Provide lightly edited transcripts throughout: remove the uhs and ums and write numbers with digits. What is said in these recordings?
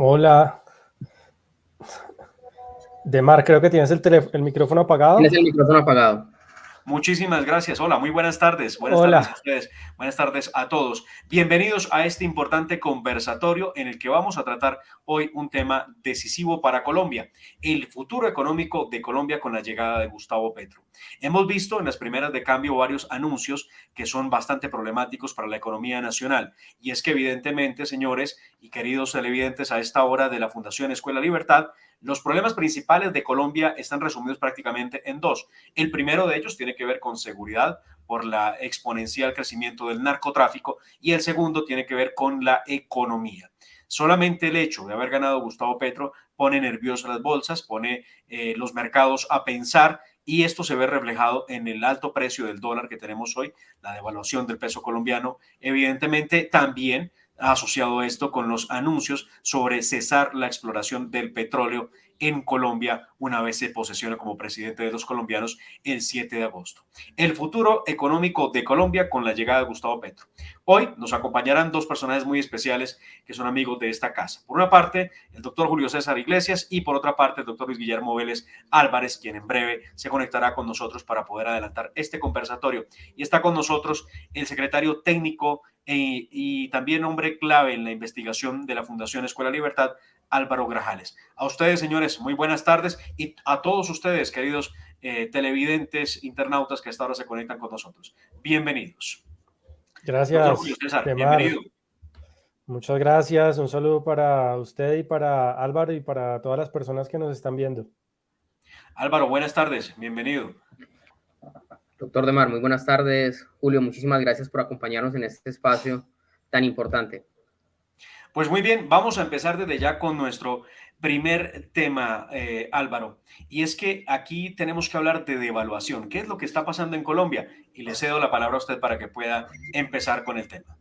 Hola, Demar, creo que tienes el micrófono apagado. Tienes el micrófono apagado. Muchísimas gracias. Hola, muy buenas tardes. Buenas tardes a Hola, ustedes. Buenas tardes a todos. Bienvenidos a este importante conversatorio en el que vamos a tratar hoy un tema decisivo para Colombia, el futuro económico de Colombia con la llegada de Gustavo Petro. Hemos visto en las primeras de cambio varios anuncios que son bastante problemáticos para la economía nacional. Y es que evidentemente, señores y queridos televidentes, a esta hora de la Fundación Escuela Libertad, los problemas principales de Colombia están resumidos prácticamente en dos. El primero de ellos tiene que ver con seguridad por la exponencial crecimiento del narcotráfico y el segundo tiene que ver con la economía. Solamente el hecho de haber ganado Gustavo Petro pone nerviosas las bolsas, pone los mercados a pensar y esto se ve reflejado en el alto precio del dólar que tenemos hoy, la devaluación del peso colombiano, evidentemente también ha asociado esto con los anuncios sobre cesar la exploración del petróleo en Colombia una vez se posesiona como presidente de los colombianos el 7 de agosto. El futuro económico de Colombia con la llegada de Gustavo Petro. Hoy nos acompañarán dos personajes muy especiales que son amigos de esta casa. Por una parte, el doctor Julio César Iglesias y por otra parte, el doctor Luis Guillermo Vélez Álvarez, quien en breve se conectará con nosotros para poder adelantar este conversatorio. Y está con nosotros el secretario técnico y también hombre clave en la investigación de la Fundación Escuela Libertad, Álvaro Grajales. A ustedes, señores, muy buenas tardes y a todos ustedes, queridos televidentes, internautas que hasta ahora se conectan con nosotros. Bienvenidos. Doctor Julio gracias, César, Demar. bienvenido. Muchas gracias. Un saludo para usted y para Álvaro y para todas las personas que nos están viendo. Álvaro, buenas tardes, bienvenido. Doctor Demar, muy buenas tardes. Julio, muchísimas gracias por acompañarnos en este espacio tan importante. Pues muy bien, vamos a empezar desde ya con nuestro primer tema, Álvaro. Y es que aquí tenemos que hablar de devaluación. ¿Qué es lo que está pasando en Colombia? Y le cedo la palabra a usted para que pueda empezar con el tema.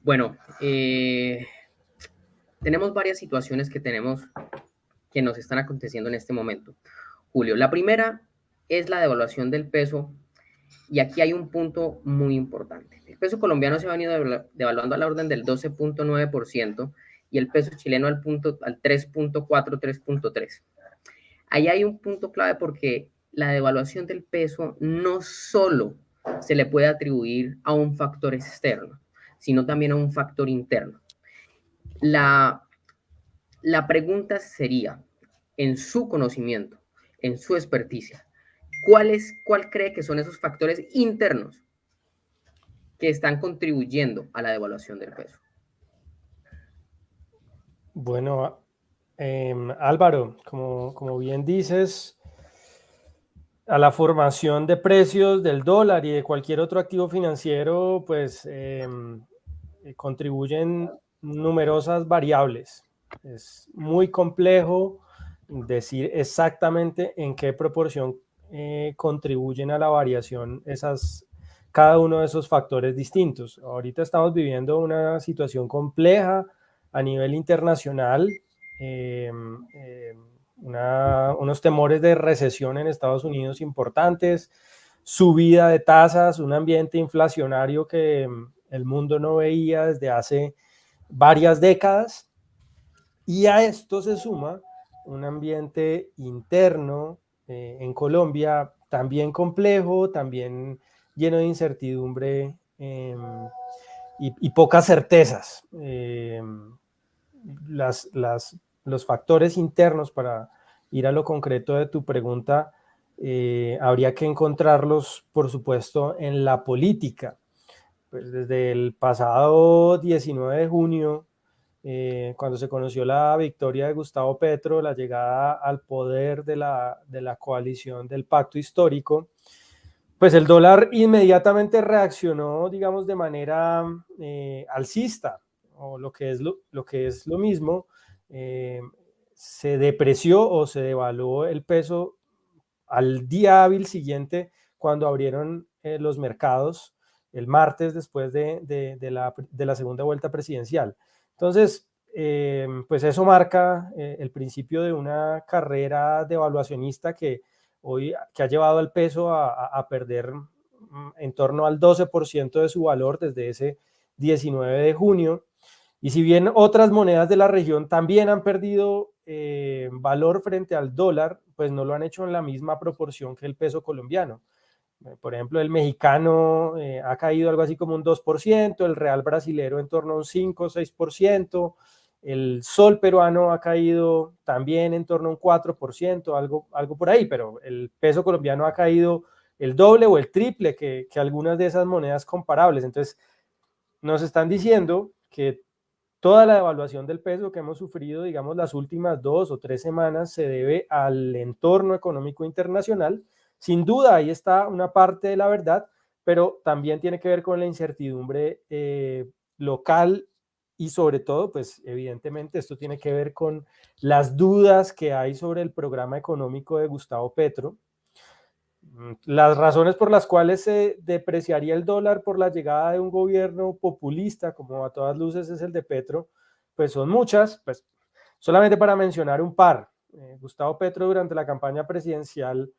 Bueno, tenemos varias situaciones que nos están aconteciendo en este momento. Julio, la primera es la devaluación del peso y aquí hay un punto muy importante. El peso colombiano se ha venido devaluando a la orden del 12.9% y el peso chileno al 3.4, 3.3. Ahí hay un punto clave porque la devaluación del peso no solo se le puede atribuir a un factor externo, sino también a un factor interno. La, la pregunta sería, en su conocimiento, en su experticia, ¿cuál cree que son esos factores internos que están contribuyendo a la devaluación del peso? Bueno, Álvaro, como bien dices, a la formación de precios del dólar y de cualquier otro activo financiero, pues contribuyen numerosas variables. Es muy complejo decir exactamente en qué proporción contribuyen a la variación cada uno de esos factores distintos. Ahorita estamos viviendo una situación compleja a nivel internacional, unos temores de recesión en Estados Unidos importantes, subida de tasas, un ambiente inflacionario que el mundo no veía desde hace varias décadas, y a esto se suma un ambiente interno en Colombia también complejo, también lleno de incertidumbre y pocas certezas. Los factores internos, para ir a lo concreto de tu pregunta, habría que encontrarlos, por supuesto, en la política. Pues desde el pasado 19 de junio, cuando se conoció la victoria de Gustavo Petro, la llegada al poder de la coalición del pacto histórico, pues el dólar inmediatamente reaccionó, digamos, de manera alcista, o lo que es lo mismo, eh, se depreció o se devaluó el peso al día hábil siguiente cuando abrieron los mercados el martes después de la segunda vuelta presidencial. Entonces, pues eso marca el principio de una carrera devaluacionista que ha llevado al peso a perder en torno al 12% de su valor desde ese 19 de junio. Y si bien otras monedas de la región también han perdido valor frente al dólar, pues no lo han hecho en la misma proporción que el peso colombiano. Por ejemplo, el mexicano ha caído algo así como un 2%, el real brasilero en torno a un 5 o 6%, el sol peruano ha caído también en torno a un 4%, algo por ahí, pero el peso colombiano ha caído el doble o el triple que algunas de esas monedas comparables. Entonces, nos están diciendo que toda la devaluación del peso que hemos sufrido, digamos, las últimas 2 o 3 semanas se debe al entorno económico internacional. Sin duda, ahí está una parte de la verdad, pero también tiene que ver con la incertidumbre local y sobre todo, pues evidentemente esto tiene que ver con las dudas que hay sobre el programa económico de Gustavo Petro. Las razones por las cuales se depreciaría el dólar por la llegada de un gobierno populista, como a todas luces es el de Petro, pues son muchas, pues solamente para mencionar un par. Gustavo Petro durante la campaña presidencial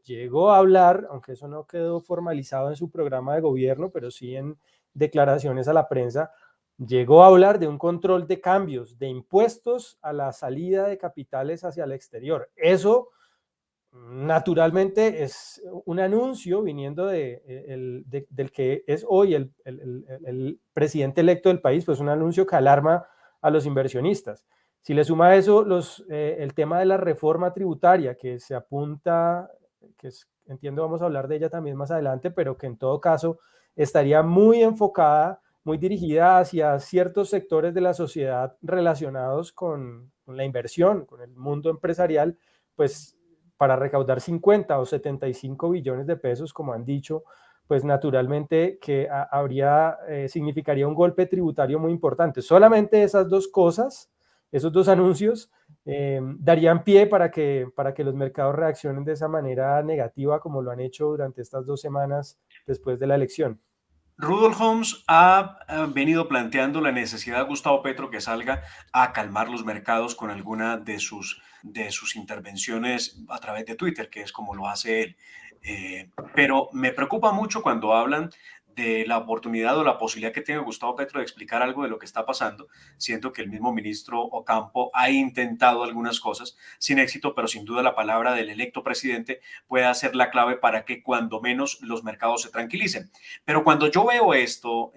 llegó a hablar, aunque eso no quedó formalizado en su programa de gobierno, pero sí en declaraciones a la prensa, llegó a hablar de un control de cambios, de impuestos a la salida de capitales hacia el exterior. Eso naturalmente es un anuncio viniendo del que es hoy el presidente electo del país, pues un anuncio que alarma a los inversionistas. Si le suma a eso el tema de la reforma tributaria que se apunta, entiendo vamos a hablar de ella también más adelante, pero que en todo caso estaría muy enfocada, muy dirigida hacia ciertos sectores de la sociedad relacionados con la inversión, con el mundo empresarial, pues para recaudar 50 o 75 billones de pesos, como han dicho, pues naturalmente que significaría un golpe tributario muy importante. Solamente esas dos cosas, esos dos anuncios, darían pie para que los mercados reaccionen de esa manera negativa como lo han hecho durante estas 2 semanas después de la elección. Rudolf Holmes ha venido planteando la necesidad de Gustavo Petro que salga a calmar los mercados con alguna de sus intervenciones a través de Twitter, que es como lo hace él. Pero me preocupa mucho cuando hablan de la oportunidad o la posibilidad que tiene Gustavo Petro de explicar algo de lo que está pasando. Siento que el mismo ministro Ocampo ha intentado algunas cosas sin éxito, pero sin duda la palabra del electo presidente puede ser la clave para que cuando menos los mercados se tranquilicen. Pero cuando yo veo esto,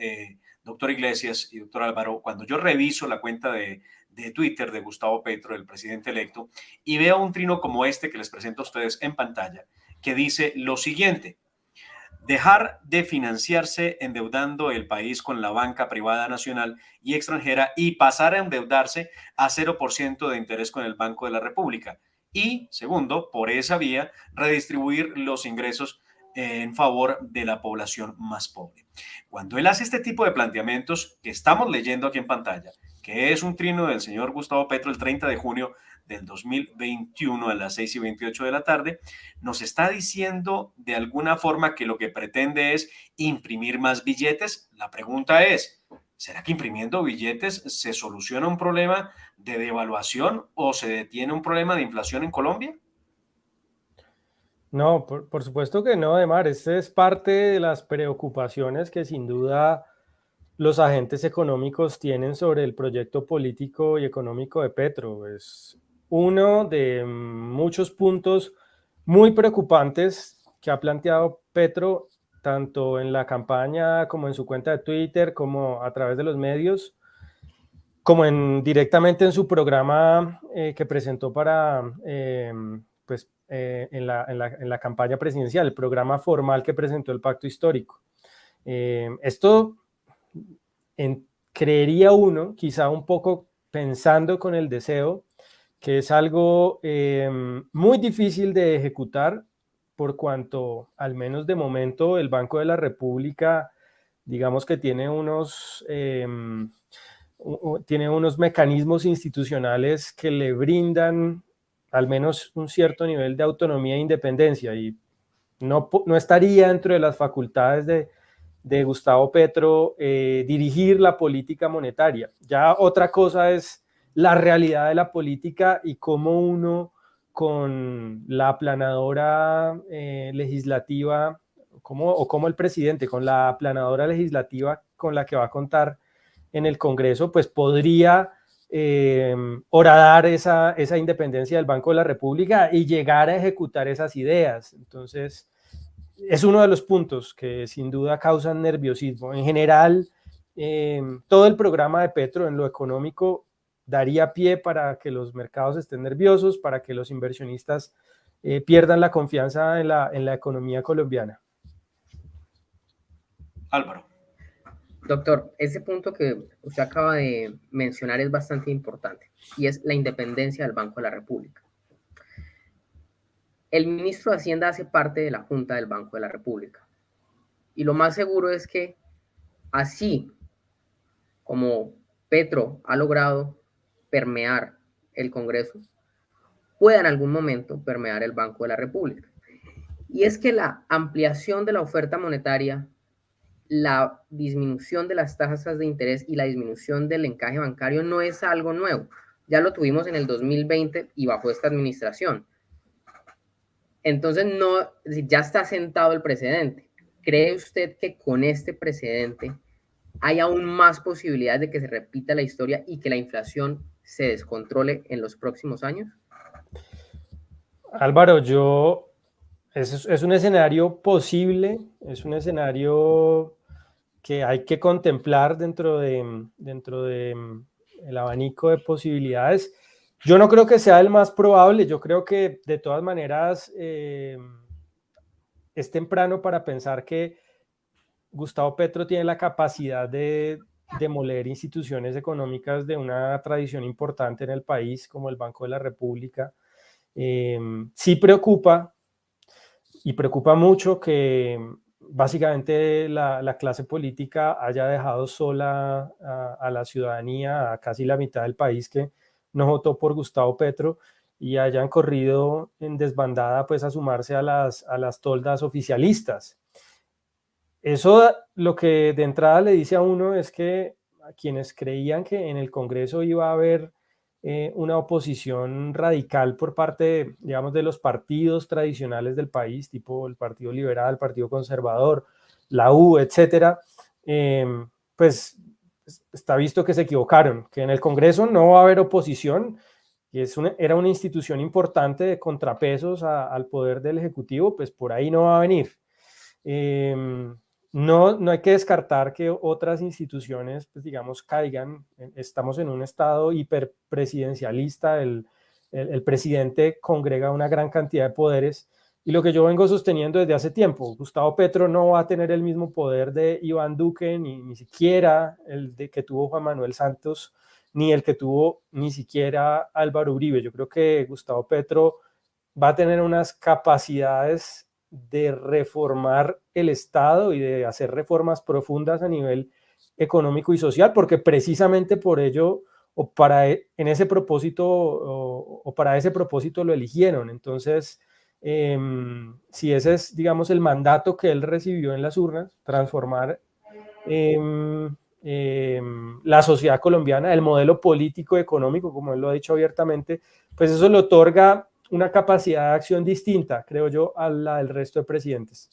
doctor Iglesias y doctor Álvaro, cuando yo reviso la cuenta de Twitter de Gustavo Petro, el presidente electo, y veo un trino como este que les presento a ustedes en pantalla, que dice lo siguiente: dejar de financiarse endeudando el país con la banca privada nacional y extranjera y pasar a endeudarse a 0% de interés con el Banco de la República. Y, segundo, por esa vía, redistribuir los ingresos en favor de la población más pobre. Cuando él hace este tipo de planteamientos que estamos leyendo aquí en pantalla, que es un trino del señor Gustavo Petro el 30 de junio del 2021 a las 6:28 de la tarde, nos está diciendo de alguna forma que lo que pretende es imprimir más billetes. La pregunta es, ¿será que imprimiendo billetes se soluciona un problema de devaluación o se detiene un problema de inflación en Colombia? No, por supuesto que no, Demar. Este es parte de las preocupaciones que sin duda los agentes económicos tienen sobre el proyecto político y económico de Petro. Es uno de muchos puntos muy preocupantes que ha planteado Petro, tanto en la campaña como en su cuenta de Twitter, como a través de los medios, como directamente en su programa que presentó en la campaña presidencial, el programa formal que presentó el Pacto Histórico. Esto creería uno, quizá un poco pensando con el deseo, que es algo muy difícil de ejecutar, por cuanto, al menos de momento, el Banco de la República, digamos que tiene unos mecanismos institucionales que le brindan al menos un cierto nivel de autonomía e independencia, y no estaría dentro de las facultades de Gustavo Petro dirigir la política monetaria. Ya otra cosa es la realidad de la política y cómo uno con la aplanadora legislativa, cómo el presidente con la aplanadora legislativa con la que va a contar en el Congreso, pues podría horadar esa independencia del Banco de la República y llegar a ejecutar esas ideas. Entonces, es uno de los puntos que sin duda causan nerviosismo. En general, todo el programa de Petro en lo económico daría pie para que los mercados estén nerviosos, para que los inversionistas pierdan la confianza en la economía colombiana. Álvaro. Doctor, ese punto que usted acaba de mencionar es bastante importante y es la independencia del Banco de la República. El ministro de Hacienda hace parte de la Junta del Banco de la República y lo más seguro es que así como Petro ha logrado permear el Congreso, pueda en algún momento permear el Banco de la República. Y es que la ampliación de la oferta monetaria, la disminución de las tasas de interés y la disminución del encaje bancario no es algo nuevo. Ya lo tuvimos en el 2020 y bajo esta administración. Entonces, no, ya está sentado el precedente. ¿Cree usted que con este precedente hay aún más posibilidades de que se repita la historia y que la inflación se descontrole en los próximos años? Álvaro, es un escenario posible, es un escenario que hay que contemplar dentro de el abanico de posibilidades. Yo no creo que sea el más probable, yo creo que de todas maneras es temprano para pensar que Gustavo Petro tiene la capacidad de demoler instituciones económicas de una tradición importante en el país, como el Banco de la República. Sí preocupa, y preocupa mucho que básicamente la clase política haya dejado sola a la ciudadanía, a casi la mitad del país que no votó por Gustavo Petro, y hayan corrido en desbandada pues a sumarse a las toldas oficialistas. Eso lo que de entrada le dice a uno es que a quienes creían que en el Congreso iba a haber una oposición radical por parte, digamos, de los partidos tradicionales del país, tipo el Partido Liberal, el Partido Conservador, la U, etcétera, pues está visto que se equivocaron, que en el Congreso no va a haber oposición, y era una institución importante de contrapesos al poder del Ejecutivo, pues por ahí no va a venir. No hay que descartar que otras instituciones, pues digamos, caigan. Estamos en un estado hiperpresidencialista, el presidente congrega una gran cantidad de poderes, y lo que yo vengo sosteniendo desde hace tiempo, Gustavo Petro no va a tener el mismo poder de Iván Duque, ni siquiera el de que tuvo Juan Manuel Santos, ni el que tuvo ni siquiera Álvaro Uribe. Yo creo que Gustavo Petro va a tener unas capacidades de reformar el Estado y de hacer reformas profundas a nivel económico y social, porque precisamente por ello o para ese propósito lo eligieron. Entonces, si ese es, digamos, el mandato que él recibió en las urnas, transformar la sociedad colombiana, el modelo político económico, como él lo ha dicho abiertamente, pues eso le otorga una capacidad de acción distinta, creo yo, a la del resto de presidentes.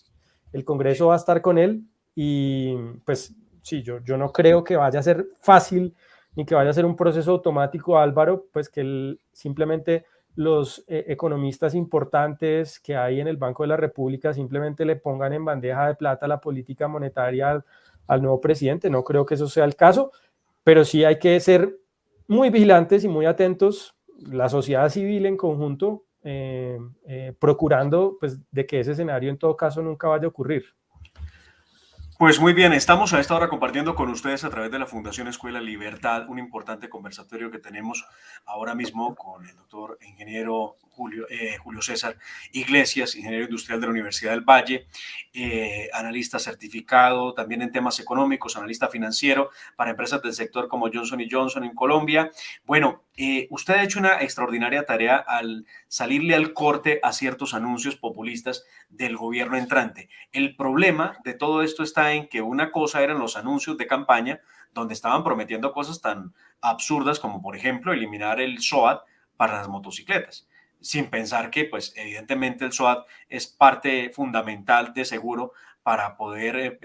El Congreso va a estar con él y pues sí, yo no creo que vaya a ser fácil ni que vaya a ser un proceso automático, Álvaro, pues que simplemente los economistas importantes que hay en el Banco de la República simplemente le pongan en bandeja de plata la política monetaria al nuevo presidente. No creo que eso sea el caso, pero sí hay que ser muy vigilantes y muy atentos, la sociedad civil en conjunto, procurando pues, de que ese escenario en todo caso nunca vaya a ocurrir. Pues muy bien, estamos a esta hora compartiendo con ustedes a través de la Fundación Escuela Libertad un importante conversatorio que tenemos ahora mismo con el doctor ingeniero Julio César Iglesias, ingeniero industrial de la Universidad del Valle, analista certificado también en temas económicos, analista financiero para empresas del sector como Johnson & Johnson en Colombia. Bueno, usted ha hecho una extraordinaria tarea al salirle al corte a ciertos anuncios populistas del gobierno entrante. El problema de todo esto está en que una cosa eran los anuncios de campaña donde estaban prometiendo cosas tan absurdas como, por ejemplo, eliminar el SOAT para las motocicletas, sin pensar que, pues, evidentemente el SOAT es parte fundamental de seguro para poder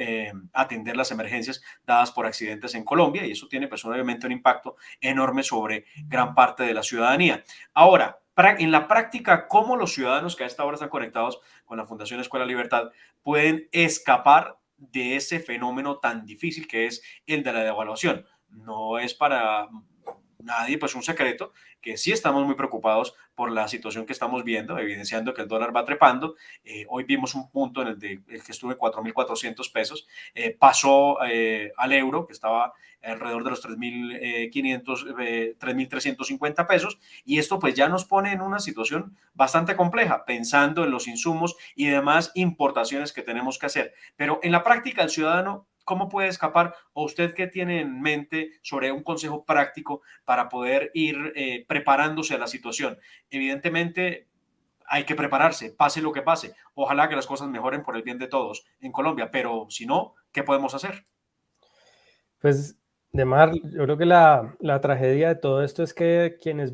atender las emergencias dadas por accidentes en Colombia, y eso tiene pues obviamente un impacto enorme sobre gran parte de la ciudadanía. Ahora, en la práctica, ¿cómo los ciudadanos que a esta hora están conectados con la Fundación Escuela Libertad pueden escapar de ese fenómeno tan difícil que es el de la devaluación? No es para nadie pues un secreto que sí estamos muy preocupados por la situación que estamos viendo, evidenciando que el dólar va trepando. Hoy vimos un punto en el que estuvo en 4.400 pesos, pasó al euro, que estaba alrededor de los 3.500, 3.350 pesos, y esto pues ya nos pone en una situación bastante compleja, pensando en los insumos y demás importaciones que tenemos que hacer. Pero en la práctica, el ciudadano, ¿cómo puede escapar? ¿O usted qué tiene en mente sobre un consejo práctico para poder ir preparándose a la situación? Evidentemente hay que prepararse, pase lo que pase. Ojalá que las cosas mejoren por el bien de todos en Colombia, pero si no, ¿qué podemos hacer? Pues, Demar, yo creo que la tragedia de todo esto es que quienes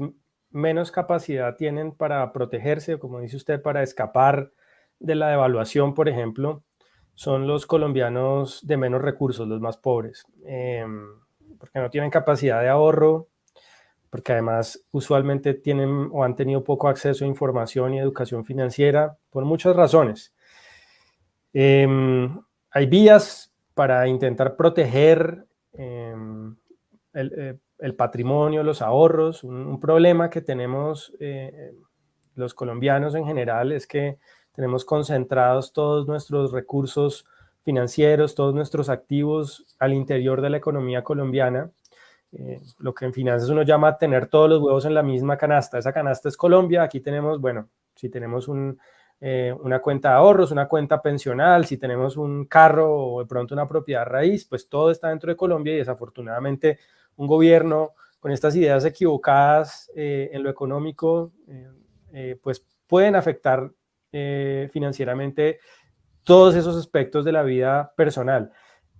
menos capacidad tienen para protegerse, como dice usted, para escapar de la devaluación, por ejemplo, son los colombianos de menos recursos, los más pobres, porque no tienen capacidad de ahorro, porque además usualmente tienen o han tenido poco acceso a información y educación financiera por muchas razones. Hay vías para intentar proteger el patrimonio, los ahorros. Un problema que tenemos los colombianos en general es que tenemos concentrados todos nuestros recursos financieros, todos nuestros activos al interior de la economía colombiana. Lo que en finanzas uno llama tener todos los huevos en la misma canasta. Esa canasta es Colombia. Aquí tenemos, bueno, si tenemos una cuenta de ahorros, una cuenta pensional, si tenemos un carro o de pronto una propiedad raíz, pues todo está dentro de Colombia, y desafortunadamente un gobierno con estas ideas equivocadas en lo económico, pues pueden afectar financieramente todos esos aspectos de la vida personal.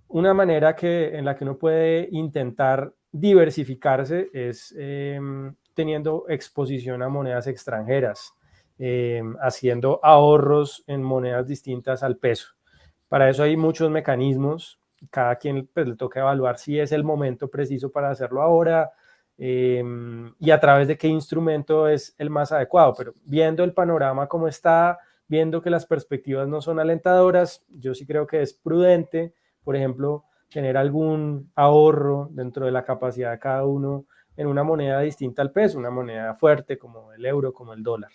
Una manera en la que uno puede intentar diversificarse es teniendo exposición a monedas extranjeras, haciendo ahorros en monedas distintas al peso. Para eso hay muchos mecanismos. Cada quien pues, le toca evaluar si es el momento preciso para hacerlo ahora y a través de qué instrumento es el más adecuado. Pero viendo el panorama como está, viendo que las perspectivas no son alentadoras, yo sí creo que es prudente, por ejemplo, tener algún ahorro dentro de la capacidad de cada uno en una moneda distinta al peso, una moneda fuerte como el euro, como el dólar.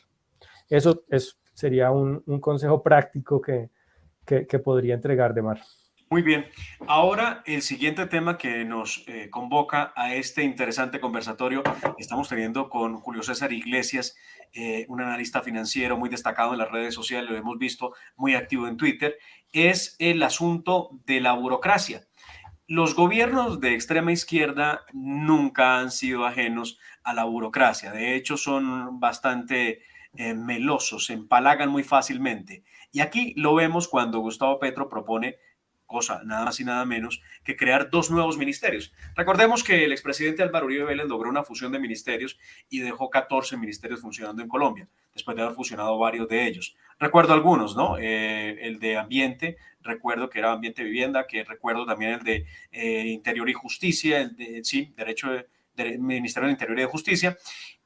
Eso sería un consejo práctico que podría entregar, Demar. Muy bien. Ahora el siguiente tema que nos convoca a este interesante conversatorio que estamos teniendo con Julio César Iglesias, un analista financiero muy destacado en las redes sociales, lo hemos visto muy activo en Twitter, es el asunto de la burocracia. Los gobiernos de extrema izquierda nunca han sido ajenos a la burocracia. De hecho, son bastante melosos, se empalagan muy fácilmente. Y aquí lo vemos cuando Gustavo Petro propone cosa nada más y nada menos que crear 2 nuevos ministerios. Recordemos que el expresidente Álvaro Uribe Vélez logró una fusión de ministerios y dejó 14 ministerios funcionando en Colombia, después de haber fusionado varios de ellos. Recuerdo algunos, ¿no? El de Ambiente, recuerdo que era Ambiente Vivienda, que recuerdo también el de Interior y Justicia, el de, sí, Ministerio del Interior y de Justicia,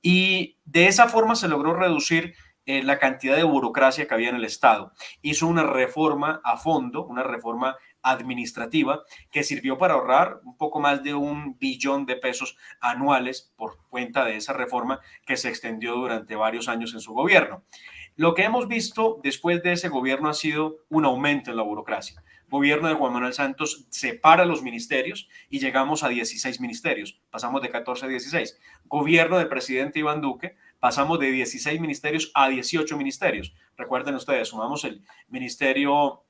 y de esa forma se logró reducir la cantidad de burocracia que había en el Estado. Hizo una reforma a fondo, una reforma administrativa que sirvió para ahorrar un poco más de 1 billón de pesos anuales por cuenta de esa reforma que se extendió durante varios años en su gobierno. Lo que hemos visto después de ese gobierno ha sido un aumento en la burocracia. Gobierno de Juan Manuel Santos separa los ministerios y llegamos a 16 ministerios. Pasamos de 14 a 16. Gobierno del presidente Iván Duque, pasamos de 16 ministerios a 18 ministerios. Recuerden ustedes, sumamos el Ministerio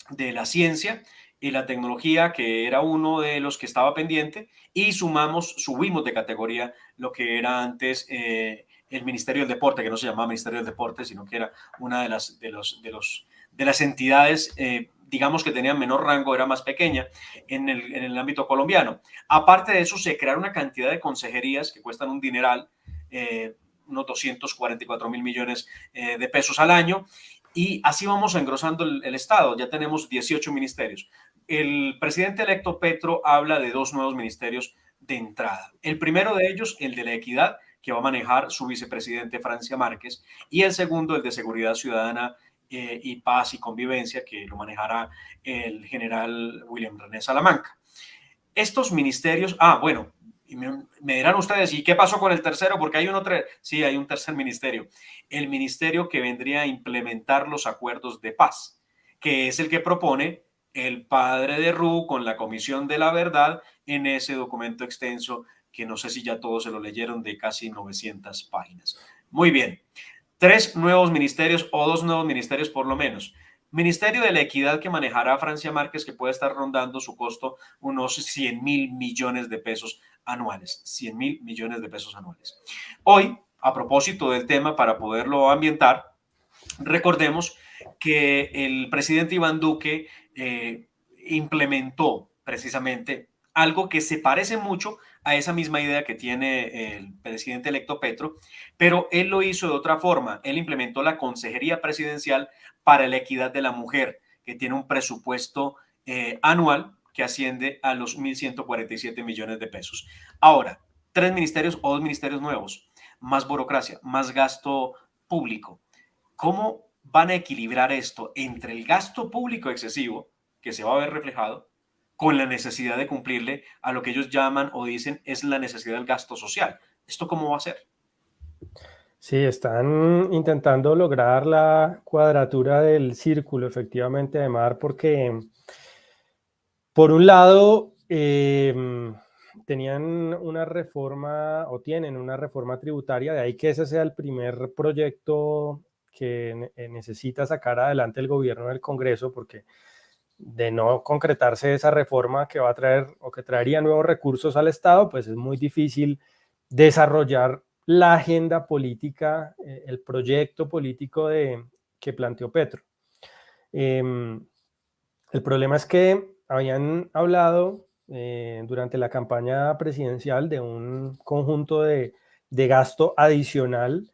de la Ciencia y la Tecnología, que era uno de los que estaba pendiente, y subimos de categoría lo que era antes el Ministerio del Deporte, que no se llamaba Ministerio del Deporte, sino que era una de las entidades, digamos, que tenían menor rango, era más pequeña en el ámbito colombiano. Aparte de eso, se crearon una cantidad de consejerías que cuestan un dineral, unos 244.000 millones de pesos al año, Y así vamos engrosando el Estado. Ya tenemos 18 ministerios. El presidente electo Petro habla de 2 nuevos ministerios de entrada. El primero de ellos, el de la equidad, que va a manejar su vicepresidente Francia Márquez, y el segundo, el de seguridad ciudadana y paz y convivencia, que lo manejará el general William René Salamanca. Estos ministerios, bueno, y me dirán ustedes, ¿y qué pasó con el tercero? Porque hay sí, hay un tercer ministerio, el ministerio que vendría a implementar los acuerdos de paz, que es el que propone el padre de Ru con la Comisión de la Verdad en ese documento extenso que no sé si ya todos se lo leyeron, de casi 900 páginas. Muy bien, 3 nuevos ministerios o 2 nuevos ministerios por lo menos. Ministerio de la Equidad, que manejará Francia Márquez, que puede estar rondando su costo unos 100.000 millones de pesos anuales. 100.000 millones de pesos anuales. Hoy, a propósito del tema, para poderlo ambientar, recordemos que el presidente Iván Duque implementó precisamente algo que se parece mucho a esa misma idea que tiene el presidente electo Petro, pero él lo hizo de otra forma. Él implementó la Consejería Presidencial para la Equidad de la Mujer, que tiene un presupuesto anual que asciende a los 1.147 millones de pesos. Ahora, 3 ministerios o 2 ministerios nuevos, más burocracia, más gasto público. ¿Cómo van a equilibrar esto entre el gasto público excesivo, que se va a ver reflejado, con la necesidad de cumplirle a lo que ellos llaman o dicen es la necesidad del gasto social? ¿Esto cómo va a ser? Sí, están intentando lograr la cuadratura del círculo, efectivamente, Aymar, porque por un lado tenían una reforma o tienen una reforma tributaria, de ahí que ese sea el primer proyecto que necesita sacar adelante el gobierno del Congreso, porque de no concretarse esa reforma que va a traer o que traería nuevos recursos al Estado, pues es muy difícil desarrollar la agenda política, el proyecto político que planteó Petro. El problema es que habían hablado durante la campaña presidencial de un conjunto de gasto adicional,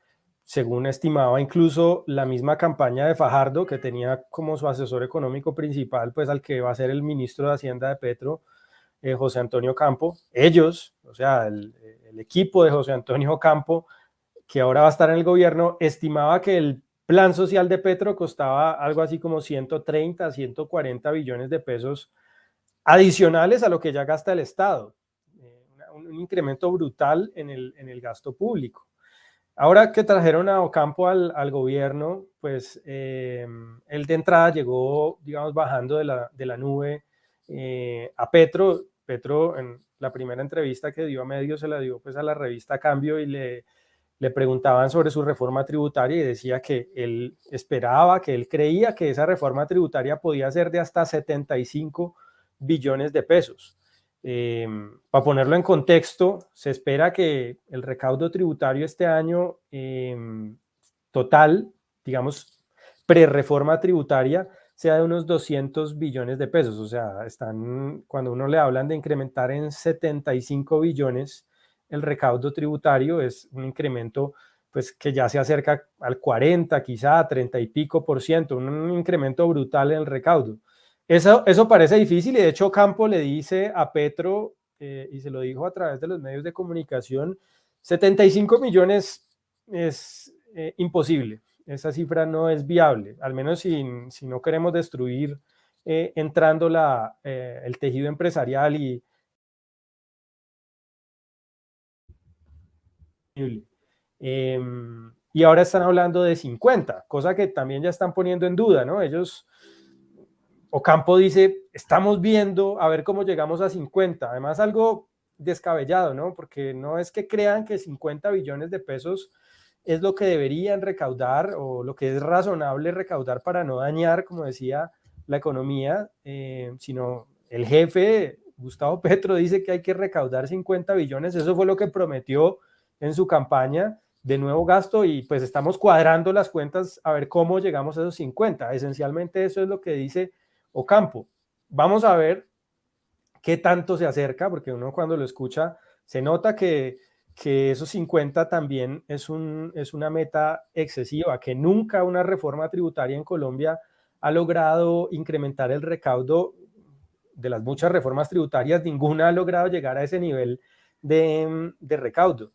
según estimaba incluso la misma campaña de Fajardo, que tenía como su asesor económico principal, pues al que va a ser el ministro de Hacienda de Petro, José Antonio Campo. Ellos, o sea, el equipo de José Antonio Campo, que ahora va a estar en el gobierno, estimaba que el plan social de Petro costaba algo así como 130, 140 billones de pesos adicionales a lo que ya gasta el Estado. Un incremento brutal en el gasto público. Ahora que trajeron a Ocampo al gobierno, pues él de entrada llegó, digamos, bajando de la nube a Petro. Petro, en la primera entrevista que dio a medios, se la dio pues a la revista Cambio y le preguntaban sobre su reforma tributaria y decía que él esperaba, que él creía que esa reforma tributaria podía ser de hasta 75 billones de pesos. Para ponerlo en contexto, se espera que el recaudo tributario este año total, digamos, pre-reforma tributaria, sea de unos 200 billones de pesos. O sea, cuando uno le hablan de incrementar en 75 billones el recaudo tributario, es un incremento pues, que ya se acerca al 40, quizá 30 y pico %, un incremento brutal en el recaudo. Eso parece difícil y de hecho Campo le dice a Petro, y se lo dijo a través de los medios de comunicación, 75 millones es imposible, esa cifra no es viable, al menos si no queremos destruir entrando el tejido empresarial y ahora están hablando de 50, cosa que también ya están poniendo en duda, ¿no? Ocampo dice, estamos viendo a ver cómo llegamos a 50, además algo descabellado, ¿no? Porque no es que crean que 50 billones de pesos es lo que deberían recaudar o lo que es razonable recaudar para no dañar, como decía, la economía, sino el jefe, Gustavo Petro, dice que hay que recaudar 50 billones, eso fue lo que prometió en su campaña de nuevo gasto y pues estamos cuadrando las cuentas a ver cómo llegamos a esos 50. Esencialmente eso es lo que dice Ocampo. Vamos a ver qué tanto se acerca, porque uno cuando lo escucha se nota que que esos 50 también es una meta excesiva, que nunca una reforma tributaria en Colombia ha logrado incrementar el recaudo. De las muchas reformas tributarias, ninguna ha logrado llegar a ese nivel de recaudo.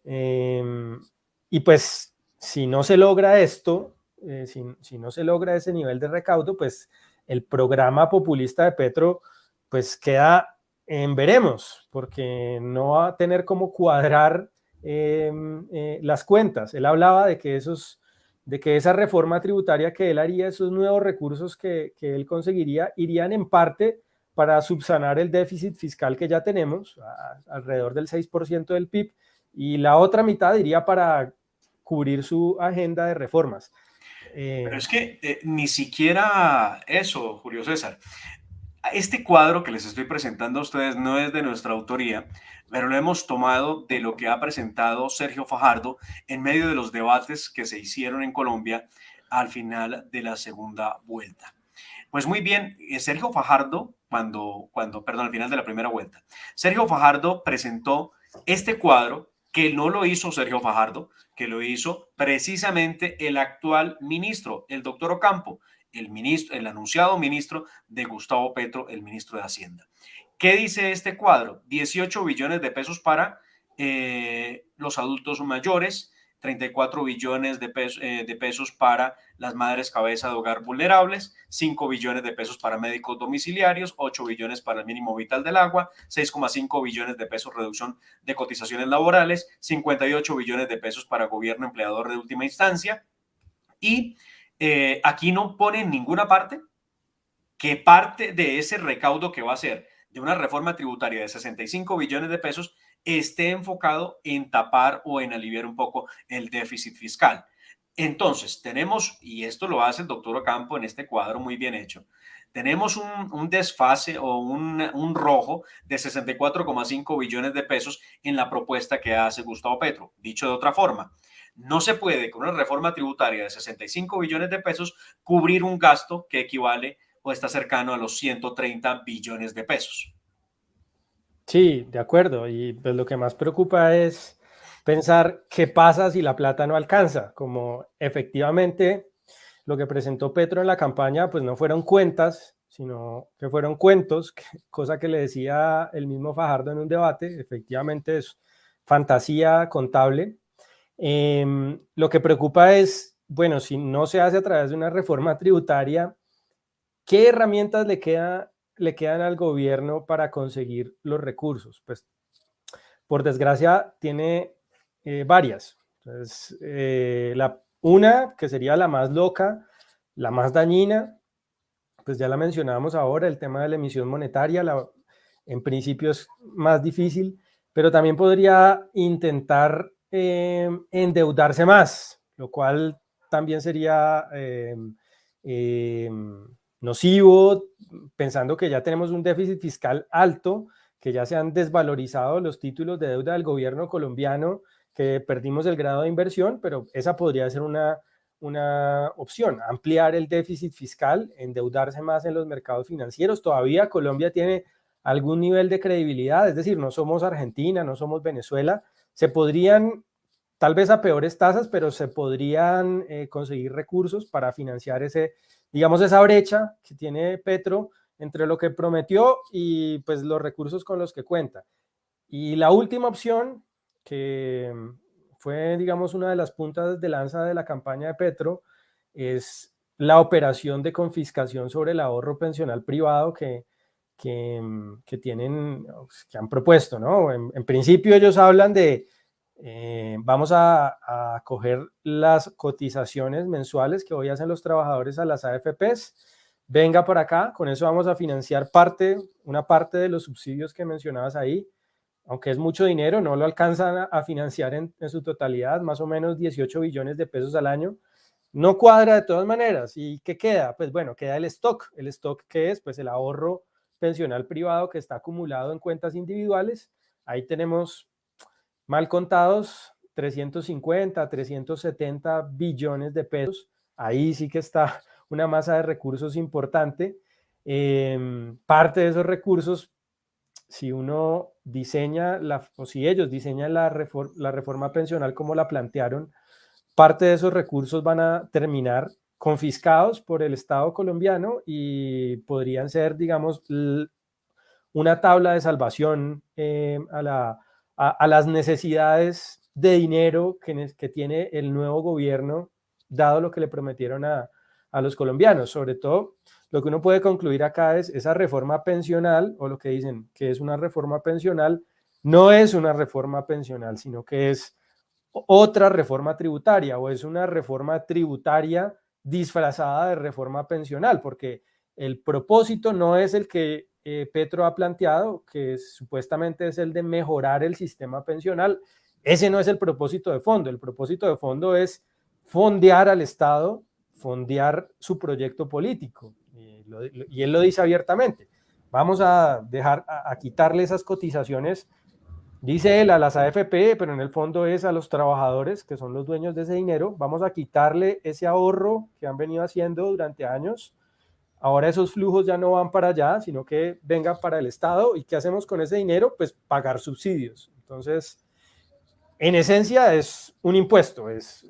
Y pues, si no se logra esto, si no se logra ese nivel de recaudo, pues el programa populista de Petro, pues queda en veremos, porque no va a tener cómo cuadrar las cuentas. Él hablaba de que esa reforma tributaria que él haría, esos nuevos recursos que él conseguiría, irían en parte para subsanar el déficit fiscal que ya tenemos, alrededor del 6% del PIB, y la otra mitad iría para cubrir su agenda de reformas. Pero es que ni siquiera eso, Julio César. Este cuadro que les estoy presentando a ustedes no es de nuestra autoría, pero lo hemos tomado de lo que ha presentado Sergio Fajardo en medio de los debates que se hicieron en Colombia al final de la segunda vuelta. Pues muy bien, Sergio Fajardo, al final de la primera vuelta, Sergio Fajardo presentó este cuadro que no lo hizo Sergio Fajardo, que lo hizo precisamente el actual ministro, el doctor Ocampo, el anunciado ministro de Gustavo Petro, el ministro de Hacienda. ¿Qué dice este cuadro? 18 billones de pesos para los adultos mayores, 34 billones de pesos para las madres cabeza de hogar vulnerables, 5 billones de pesos para médicos domiciliarios, 8 billones para el mínimo vital del agua, 6,5 billones de pesos reducción de cotizaciones laborales, 58 billones de pesos para gobierno empleador de última instancia. Y aquí no pone en ninguna parte que parte de ese recaudo que va a ser de una reforma tributaria de 65 billones de pesos esté enfocado en tapar o en aliviar un poco el déficit fiscal. Entonces, tenemos, y esto lo hace el doctor Ocampo en este cuadro muy bien hecho, tenemos un desfase o un rojo de 64,5 billones de pesos en la propuesta que hace Gustavo Petro. Dicho de otra forma, no se puede con una reforma tributaria de 65 billones de pesos cubrir un gasto que equivale o está cercano a los 130 billones de pesos. Sí, de acuerdo. Y pues lo que más preocupa es pensar qué pasa si la plata no alcanza, como efectivamente lo que presentó Petro en la campaña, pues no fueron cuentas, sino que fueron cuentos, cosa que le decía el mismo Fajardo en un debate, efectivamente es fantasía contable. Lo que preocupa es, bueno, si no se hace a través de una reforma tributaria, ¿qué herramientas le quedan al gobierno para conseguir los recursos? Pues, por desgracia, tiene varias. Entonces, una que sería la más loca, la más dañina, pues ya la mencionábamos ahora, el tema de la emisión monetaria, en principio es más difícil, pero también podría intentar endeudarse más, lo cual también sería nocivo, pensando que ya tenemos un déficit fiscal alto, que ya se han desvalorizado los títulos de deuda del gobierno colombiano, que perdimos el grado de inversión, pero esa podría ser una opción, ampliar el déficit fiscal, endeudarse más en los mercados financieros. Todavía Colombia tiene algún nivel de credibilidad, es decir, no somos Argentina, no somos Venezuela, se podrían, tal vez a peores tasas, pero se podrían conseguir recursos para financiar esa brecha que tiene Petro entre lo que prometió y pues los recursos con los que cuenta. Y la última opción, que fue, digamos, una de las puntas de lanza de la campaña de Petro, es la operación de confiscación sobre el ahorro pensional privado que han propuesto, ¿no? En principio ellos hablan de vamos a coger las cotizaciones mensuales que hoy hacen los trabajadores a las AFPs, venga por acá, con eso vamos a financiar una parte de los subsidios que mencionabas ahí, aunque es mucho dinero, no lo alcanzan a financiar en su totalidad, más o menos 18 billones de pesos al año. No cuadra de todas maneras. ¿Y qué queda? Pues bueno, queda el stock. ¿El stock qué es? Pues el ahorro pensional privado que está acumulado en cuentas individuales. Ahí tenemos, mal contados, 350, 370 billones de pesos. Ahí sí que está una masa de recursos importante. Parte de esos recursos si uno diseña, o si ellos diseñan la reforma pensional como la plantearon, parte de esos recursos van a terminar confiscados por el Estado colombiano y podrían ser, digamos, una tabla de salvación a las necesidades de dinero que tiene el nuevo gobierno, dado lo que le prometieron a los colombianos. Sobre todo, lo que uno puede concluir acá es esa reforma pensional, o lo que dicen que es una reforma pensional, no es una reforma pensional, sino que es otra reforma tributaria, o es una reforma tributaria disfrazada de reforma pensional, porque el propósito no es el que Petro ha planteado, que supuestamente es el de mejorar el sistema pensional. Ese no es el propósito de fondo. El propósito de fondo es fondear al Estado, fondear su proyecto político. Y él lo dice abiertamente. Vamos a quitarle esas cotizaciones, dice él, a las AFP, pero en el fondo es a los trabajadores, que son los dueños de ese dinero. Vamos a quitarle ese ahorro que han venido haciendo durante años. Ahora esos flujos ya no van para allá, sino que vengan para el Estado. ¿Y qué hacemos con ese dinero? Pues pagar subsidios. Entonces, en esencia es un impuesto, es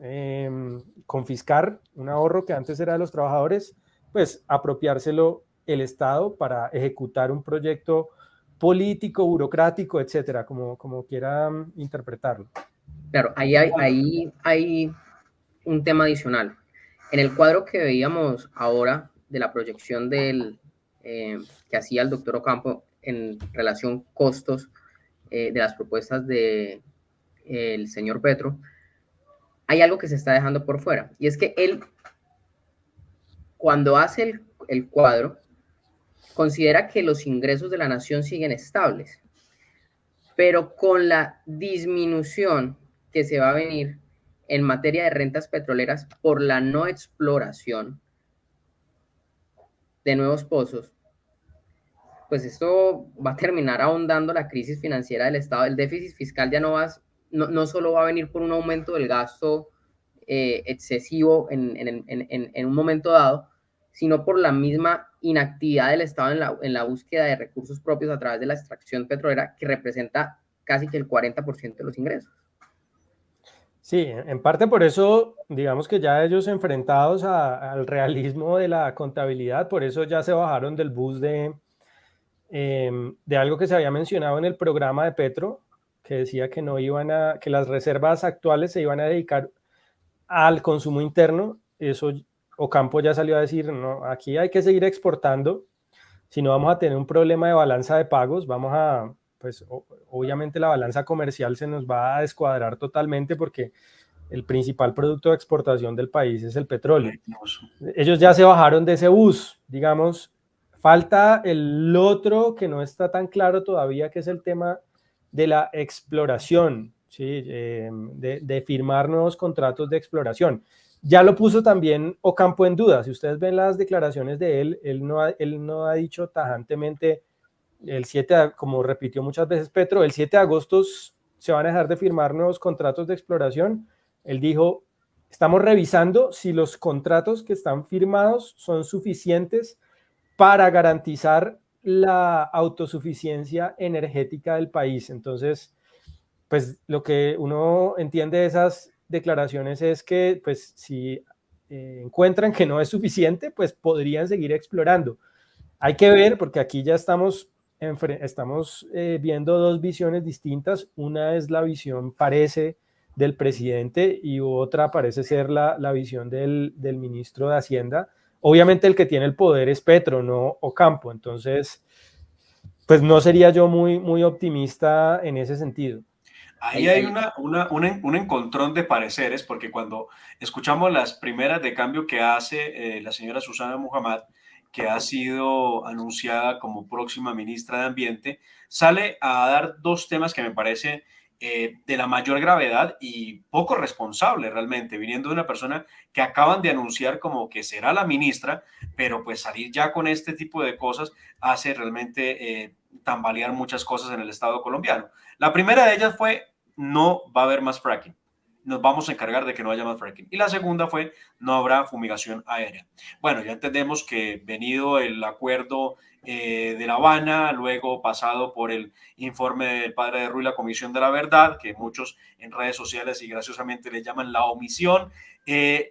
confiscar un ahorro que antes era de los trabajadores, pues apropiárselo el Estado para ejecutar un proyecto político, burocrático, etcétera, como quieran interpretarlo. Claro, ahí hay un tema adicional. En el cuadro que veíamos ahora de la proyección que hacía el doctor Ocampo en relación costos de las propuestas del señor Petro, hay algo que se está dejando por fuera. Y es que él, cuando hace el cuadro, considera que los ingresos de la nación siguen estables, pero con la disminución que se va a venir en materia de rentas petroleras por la no exploración de nuevos pozos, pues esto va a terminar ahondando la crisis financiera del Estado. El déficit fiscal ya no solo va a venir por un aumento del gasto excesivo en un momento dado, sino por la misma inactividad del Estado en la búsqueda de recursos propios a través de la extracción petrolera, que representa casi que el 40% de los ingresos. Sí, en parte por eso, digamos que ya ellos enfrentados al realismo de la contabilidad, por eso ya se bajaron del bus de algo que se había mencionado en el programa de Petro, que decía que que las reservas actuales se iban a dedicar al consumo interno. Eso Ocampo ya salió a decir, no, aquí hay que seguir exportando, si no vamos a tener un problema de balanza de pagos, pues obviamente la balanza comercial se nos va a descuadrar totalmente porque el principal producto de exportación del país es el petróleo. Ellos ya se bajaron de ese bus, digamos. Falta el otro que no está tan claro todavía, que es el tema de la exploración, ¿sí? De firmar nuevos contratos de exploración. Ya lo puso también Ocampo en duda. Si ustedes ven las declaraciones de él no ha dicho tajantemente como repitió muchas veces Petro, el 7 de agosto se van a dejar de firmar nuevos contratos de exploración. Él dijo, estamos revisando si los contratos que están firmados son suficientes para garantizar la autosuficiencia energética del país. Entonces, pues lo que uno entiende de esas declaraciones es que, pues, si encuentran que no es suficiente, pues podrían seguir explorando. Hay que ver, porque aquí ya estamos viendo dos visiones distintas. Una es la visión, parece, del presidente, y otra parece ser la visión del ministro de Hacienda. Obviamente el que tiene el poder es Petro, no Ocampo. Entonces, pues no sería yo muy optimista en ese sentido. Ahí hay un encontrón de pareceres, porque cuando escuchamos las primeras de cambio que hace la señora Susana Muhammad, que ha sido anunciada como próxima ministra de Ambiente, sale a dar dos temas que me parece de la mayor gravedad y poco responsable realmente, viniendo de una persona que acaban de anunciar como que será la ministra, pero pues salir ya con este tipo de cosas hace realmente tambalear muchas cosas en el Estado colombiano. La primera de ellas fue, no va a haber más fracking. Nos vamos a encargar de que no haya más fracking. Y la segunda fue, no habrá fumigación aérea. Bueno, ya entendemos que venido el acuerdo de La Habana, luego pasado por el informe del padre de Ruy, la Comisión de la Verdad, que muchos en redes sociales y graciosamente le llaman la omisión.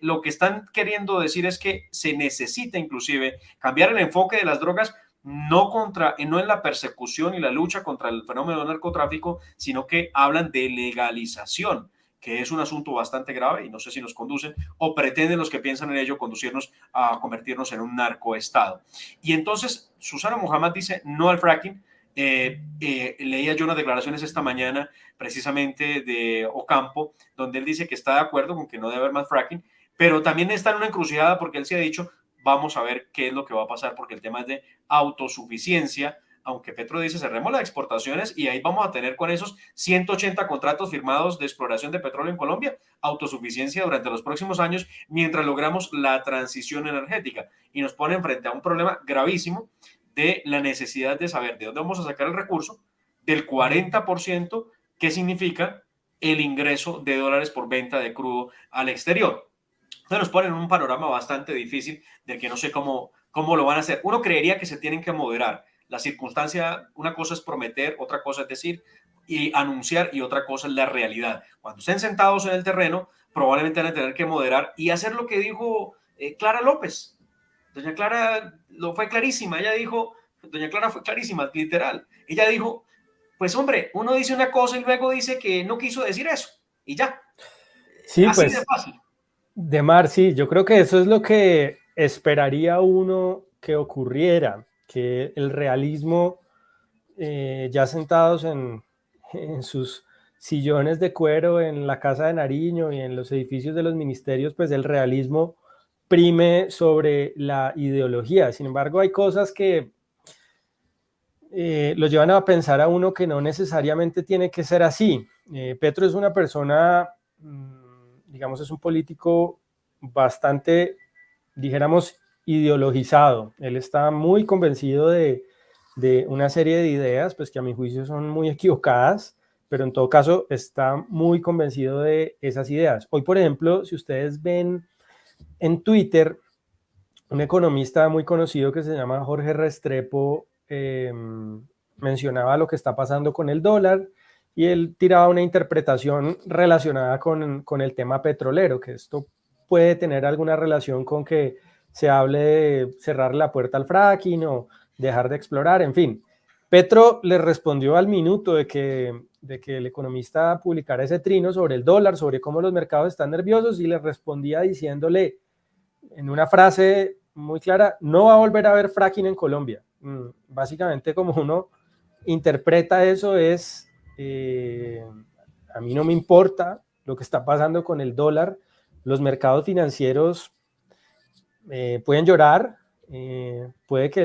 Lo que están queriendo decir es que se necesita inclusive cambiar el enfoque de las drogas, no en la persecución y la lucha contra el fenómeno del narcotráfico, sino que hablan de legalización, que es un asunto bastante grave y no sé si nos conducen o pretenden los que piensan en ello conducirnos a convertirnos en un narcoestado. Y entonces Susana Muhammad dice no al fracking. Leía yo unas declaraciones esta mañana precisamente de Ocampo, donde él dice que está de acuerdo con que no debe haber más fracking, pero también está en una encrucijada porque él se ha dicho, vamos a ver qué es lo que va a pasar, porque el tema es de autosuficiencia, aunque Petro dice cerremos las exportaciones y ahí vamos a tener con esos 180 contratos firmados de exploración de petróleo en Colombia, autosuficiencia durante los próximos años mientras logramos la transición energética, y nos ponen frente a un problema gravísimo de la necesidad de saber de dónde vamos a sacar el recurso del 40% que significa el ingreso de dólares por venta de crudo al exterior. Entonces nos ponen en un panorama bastante difícil del que no sé cómo lo van a hacer. Uno creería que se tienen que moderar. La circunstancia, una cosa es prometer, otra cosa es decir y anunciar, y otra cosa es la realidad. Cuando estén sentados en el terreno, probablemente van a tener que moderar y hacer lo que dijo Clara López. Doña Clara fue clarísima, ella dijo, doña Clara fue clarísima, literal. Ella dijo, pues hombre, uno dice una cosa y luego dice que no quiso decir eso, y ya. Sí, así pues, de fácil. Demar, sí, yo creo que eso es lo que esperaría uno que ocurriera, que el realismo, ya sentados en sus sillones de cuero en la Casa de Nariño y en los edificios de los ministerios, pues el realismo prime sobre la ideología. Sin embargo, hay cosas que lo llevan a pensar a uno que no necesariamente tiene que ser así. Petro es una persona, digamos, es un político bastante, dijéramos, ideologizado. Él está muy convencido de una serie de ideas, pues que a mi juicio son muy equivocadas, pero en todo caso está muy convencido de esas ideas. Hoy, por ejemplo, si ustedes ven en Twitter, un economista muy conocido que se llama Jorge Restrepo mencionaba lo que está pasando con el dólar y él tiraba una interpretación relacionada con el tema petrolero, que esto puede tener alguna relación con que se hable de cerrar la puerta al fracking o dejar de explorar, en fin. Petro le respondió al minuto de que el economista publicara ese trino sobre el dólar, sobre cómo los mercados están nerviosos, y le respondía diciéndole en una frase muy clara, no va a volver a haber fracking en Colombia. Básicamente, como uno interpreta eso es, a mí no me importa lo que está pasando con el dólar, los mercados financieros pueden llorar, puede que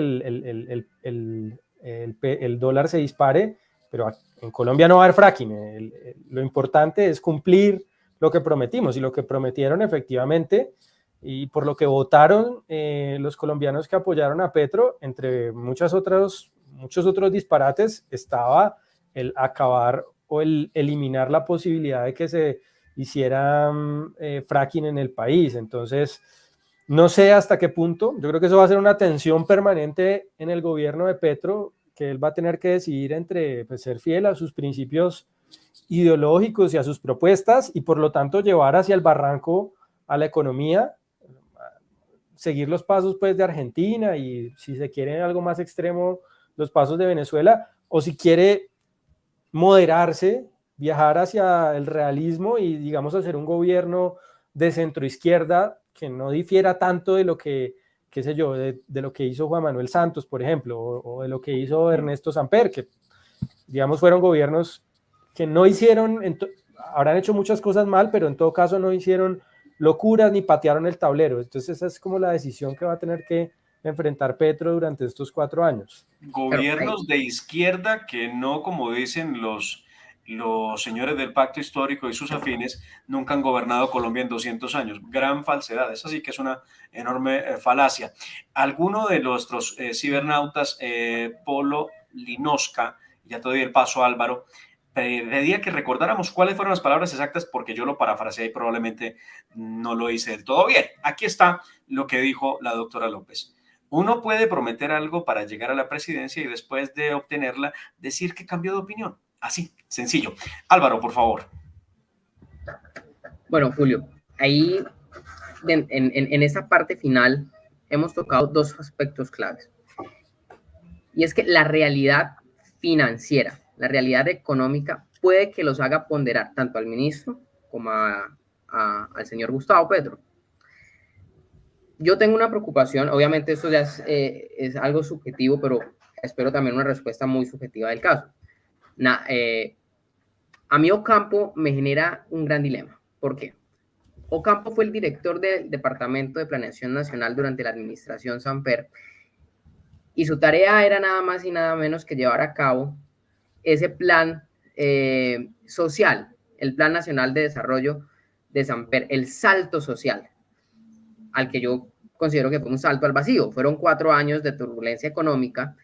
el dólar se dispare, pero en Colombia no va a haber fracking. Lo importante es cumplir lo que prometimos, y lo que prometieron efectivamente, y por lo que votaron los colombianos que apoyaron a Petro, entre muchos otros disparates, estaba el acabar o el eliminar la posibilidad de que se hiciera fracking en el país. Entonces, no sé hasta qué punto, yo creo que eso va a ser una tensión permanente en el gobierno de Petro, que él va a tener que decidir entre, pues, ser fiel a sus principios ideológicos y a sus propuestas, y por lo tanto llevar hacia el barranco a la economía, seguir los pasos, pues, de Argentina, y si se quiere algo más extremo, los pasos de Venezuela, o si quiere moderarse, viajar hacia el realismo y, digamos, hacer un gobierno de centroizquierda que no difiera tanto de lo que, qué sé yo, de lo que hizo Juan Manuel Santos, por ejemplo, o de lo que hizo Ernesto Samper, que, digamos, fueron gobiernos que no hicieron, habrán hecho muchas cosas mal, pero en todo caso no hicieron locuras ni patearon el tablero. Entonces esa es como la decisión que va a tener que enfrentar Petro durante estos 4 años. Gobiernos de izquierda que no, como dicen los señores del pacto histórico y sus afines, nunca han gobernado Colombia en 200 años. Gran falsedad, esa sí que es una enorme falacia. Alguno de nuestros cibernautas, Polo Linosca, ya te doy el paso, Álvaro, pedía que recordáramos cuáles fueron las palabras exactas, porque yo lo parafraseé y probablemente no lo hice del todo bien. Aquí está lo que dijo la doctora López. Uno puede prometer algo para llegar a la presidencia y después de obtenerla decir que cambió de opinión. Así, sencillo. Álvaro, por favor. Bueno, Julio, ahí en esa parte final hemos tocado dos aspectos claves. Y es que la realidad financiera, la realidad económica, puede que los haga ponderar tanto al ministro como al señor Gustavo Petro. Yo tengo una preocupación, obviamente esto ya es algo subjetivo, pero espero también una respuesta muy subjetiva del caso. A mí Ocampo me genera un gran dilema. ¿Por qué? Ocampo fue el director del Departamento de Planeación Nacional durante la administración Samper, y su tarea era nada más y nada menos que llevar a cabo ese plan social, el Plan Nacional de Desarrollo de Samper, el salto social, al que yo considero que fue un salto al vacío. Fueron 4 años de turbulencia económica.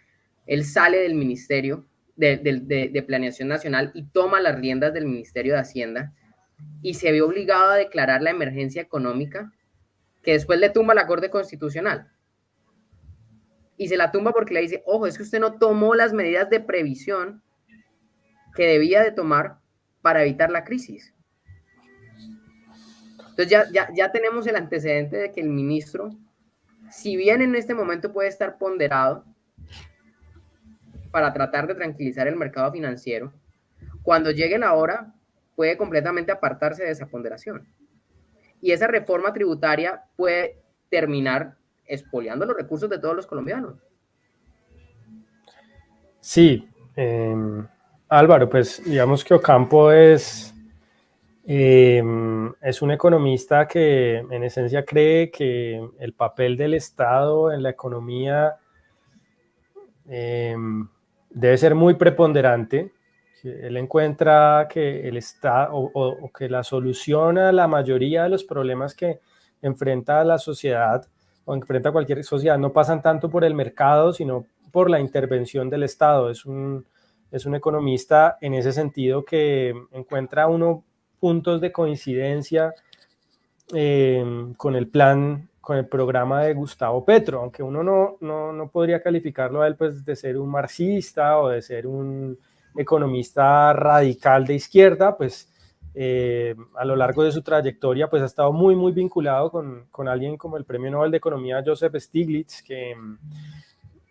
Él sale del Ministerio de Planeación Nacional y toma las riendas del Ministerio de Hacienda y se ve obligado a declarar la emergencia económica, que después le tumba la Corte Constitucional. Y se la tumba porque le dice, ojo, es que usted no tomó las medidas de previsión que debía de tomar para evitar la crisis. Entonces ya tenemos el antecedente de que el ministro, si bien en este momento puede estar ponderado para tratar de tranquilizar el mercado financiero, cuando llegue la hora puede completamente apartarse de esa ponderación. Y esa reforma tributaria puede terminar expoliando los recursos de todos los colombianos. Sí, Álvaro, pues digamos que Ocampo es un economista que en esencia cree que el papel del Estado en la economía debe ser muy preponderante. Él encuentra que el Estado o que la solución a la mayoría de los problemas que enfrenta la sociedad o enfrenta cualquier sociedad no pasan tanto por el mercado, sino por la intervención del Estado. Es un economista en ese sentido que encuentra puntos de coincidencia con el programa de Gustavo Petro, aunque uno no podría calificarlo a él pues de ser un marxista o de ser un economista radical de izquierda, pues a lo largo de su trayectoria pues ha estado muy vinculado con alguien como el Premio Nobel de Economía Joseph Stiglitz, que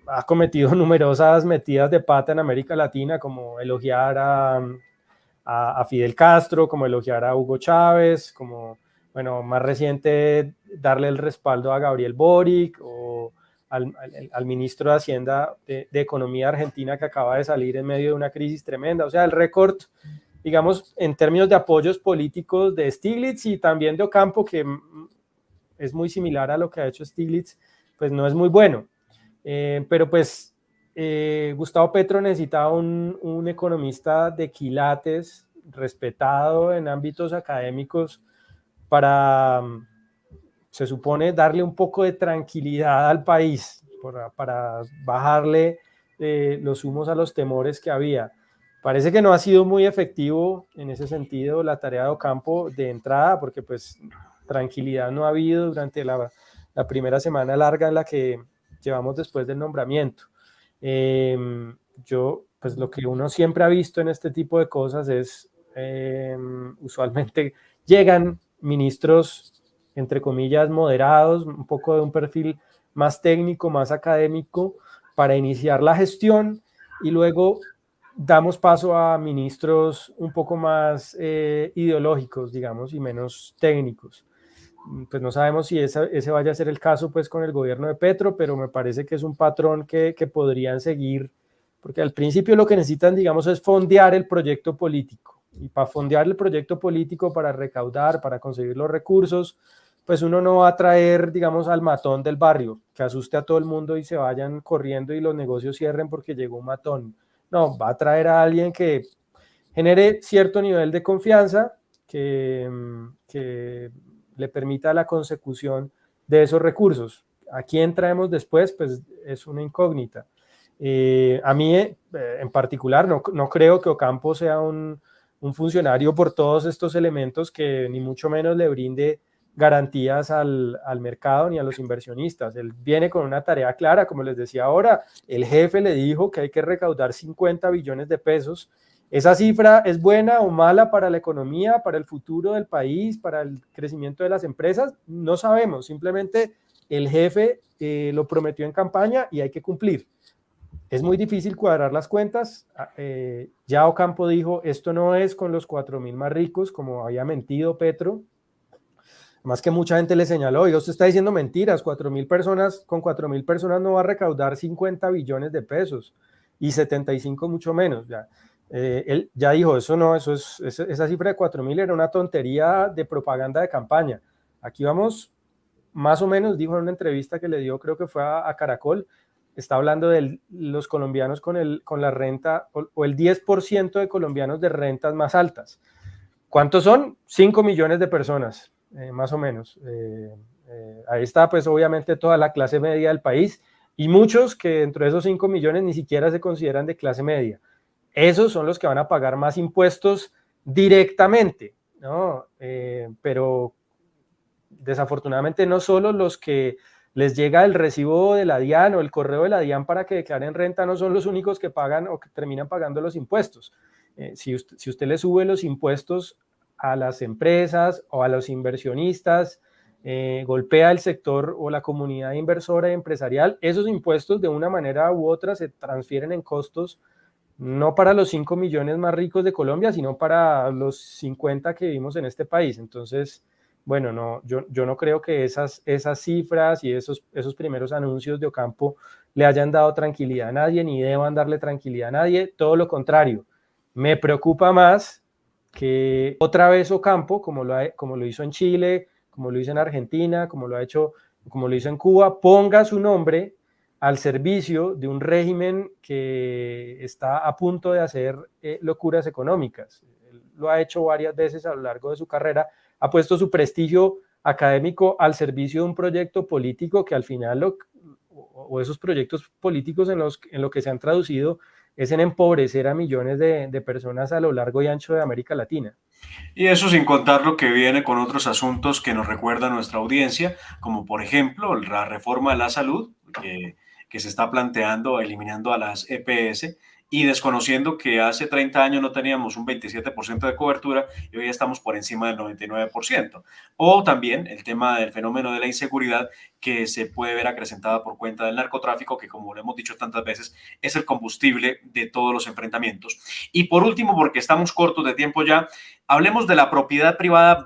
ha cometido numerosas metidas de pata en América Latina, como elogiar a Fidel Castro, como elogiar a Hugo Chávez, como, bueno, más reciente darle el respaldo a Gabriel Boric o al ministro de Hacienda de Economía Argentina, que acaba de salir en medio de una crisis tremenda. O sea, el récord, digamos, en términos de apoyos políticos de Stiglitz y también de Ocampo, que es muy similar a lo que ha hecho Stiglitz, pues no es muy bueno. Pero pues Gustavo Petro necesitaba un economista de quilates, respetado en ámbitos académicos, para, se supone, darle un poco de tranquilidad al país, para bajarle los humos a los temores que había. Parece que no ha sido muy efectivo en ese sentido la tarea de Ocampo de entrada, porque pues tranquilidad no ha habido durante la primera semana larga en la que llevamos después del nombramiento. Pues lo que uno siempre ha visto en este tipo de cosas es, usualmente llegan ministros, entre comillas, moderados, un poco de un perfil más técnico, más académico, para iniciar la gestión, y luego damos paso a ministros un poco más ideológicos, digamos, y menos técnicos. Pues no sabemos si ese vaya a ser el caso pues con el gobierno de Petro, pero me parece que es un patrón que podrían seguir, porque al principio lo que necesitan, digamos, es fondear el proyecto político, y para fondear el proyecto político, para recaudar, para conseguir los recursos, pues uno no va a traer, digamos, al matón del barrio, que asuste a todo el mundo y se vayan corriendo y los negocios cierren porque llegó un matón. No, va a traer a alguien que genere cierto nivel de confianza, que le permita la consecución de esos recursos. ¿A quién traemos después? Pues es una incógnita. A mí en particular no creo que Ocampo sea un funcionario por todos estos elementos que ni mucho menos le brinde garantías al mercado ni a los inversionistas. Él viene con una tarea clara, como les decía ahora, el jefe le dijo que hay que recaudar 50 billones de pesos. ¿Esa cifra es buena o mala para la economía, para el futuro del país, para el crecimiento de las empresas? No sabemos, simplemente el jefe lo prometió en campaña y hay que cumplir. Es muy difícil cuadrar las cuentas. Ya Ocampo dijo, esto no es con los 4.000 más ricos, como había mentido Petro. Más que mucha gente le señaló, oiga, usted está diciendo mentiras, 4.000 personas, con 4.000 personas no va a recaudar 50 billones de pesos y 75 mucho menos. Ya. Él ya dijo, eso no, esa cifra de 4.000 era una tontería de propaganda de campaña. Aquí vamos, más o menos, dijo en una entrevista que le dio, creo que fue a Caracol, está hablando de los colombianos con la renta, o el 10% de colombianos de rentas más altas. ¿Cuántos son? 5 millones de personas, más o menos. Ahí está, pues, obviamente toda la clase media del país, y muchos que dentro de esos 5 millones ni siquiera se consideran de clase media. Esos son los que van a pagar más impuestos directamente, ¿no? Pero desafortunadamente no solo los que les llega el recibo de la DIAN o el correo de la DIAN para que declaren renta no son los únicos que pagan o que terminan pagando los impuestos. Si usted le sube los impuestos a las empresas o a los inversionistas, golpea el sector o la comunidad inversora y empresarial, esos impuestos de una manera u otra se transfieren en costos no para los 5 millones más ricos de Colombia, sino para los 50 que vivimos en este país. Entonces, bueno, no, yo no creo que esas cifras y esos primeros anuncios de Ocampo le hayan dado tranquilidad a nadie, ni deban darle tranquilidad a nadie, todo lo contrario. Me preocupa más que otra vez Ocampo, como lo hizo en Chile, como lo hizo en Argentina, como lo hizo en Cuba, ponga su nombre al servicio de un régimen que está a punto de hacer locuras económicas. Él lo ha hecho varias veces a lo largo de su carrera, ha puesto su prestigio académico al servicio de un proyecto político que al final, o esos proyectos políticos en lo que se han traducido, es en empobrecer a millones de personas a lo largo y ancho de América Latina. Y eso sin contar lo que viene con otros asuntos que nos recuerda nuestra audiencia, como por ejemplo la reforma de la salud, que se está planteando eliminando a las EPS y desconociendo que hace 30 años no teníamos un 27% de cobertura y hoy estamos por encima del 99%. O también el tema del fenómeno de la inseguridad que se puede ver acrecentada por cuenta del narcotráfico, que como lo hemos dicho tantas veces, es el combustible de todos los enfrentamientos. Y por último, porque estamos cortos de tiempo ya, hablemos de la propiedad privada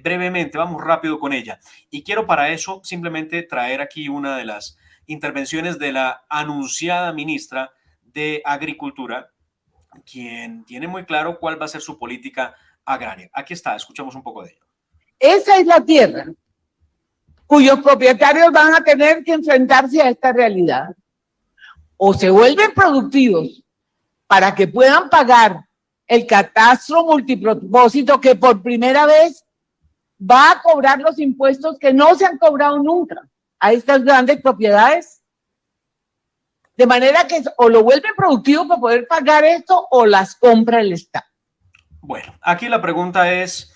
brevemente, vamos rápido con ella. Y quiero para eso simplemente traer aquí una de las intervenciones de la anunciada ministra de Agricultura, quien tiene muy claro cuál va a ser su política agraria. Aquí está, escuchamos un poco de ello. Esa es la tierra cuyos propietarios van a tener que enfrentarse a esta realidad. O se vuelven productivos para que puedan pagar el catastro multipropósito que por primera vez va a cobrar los impuestos que no se han cobrado nunca a estas grandes propiedades. De manera que o lo vuelven productivo para poder pagar esto o las compra el Estado. Bueno, aquí la pregunta es,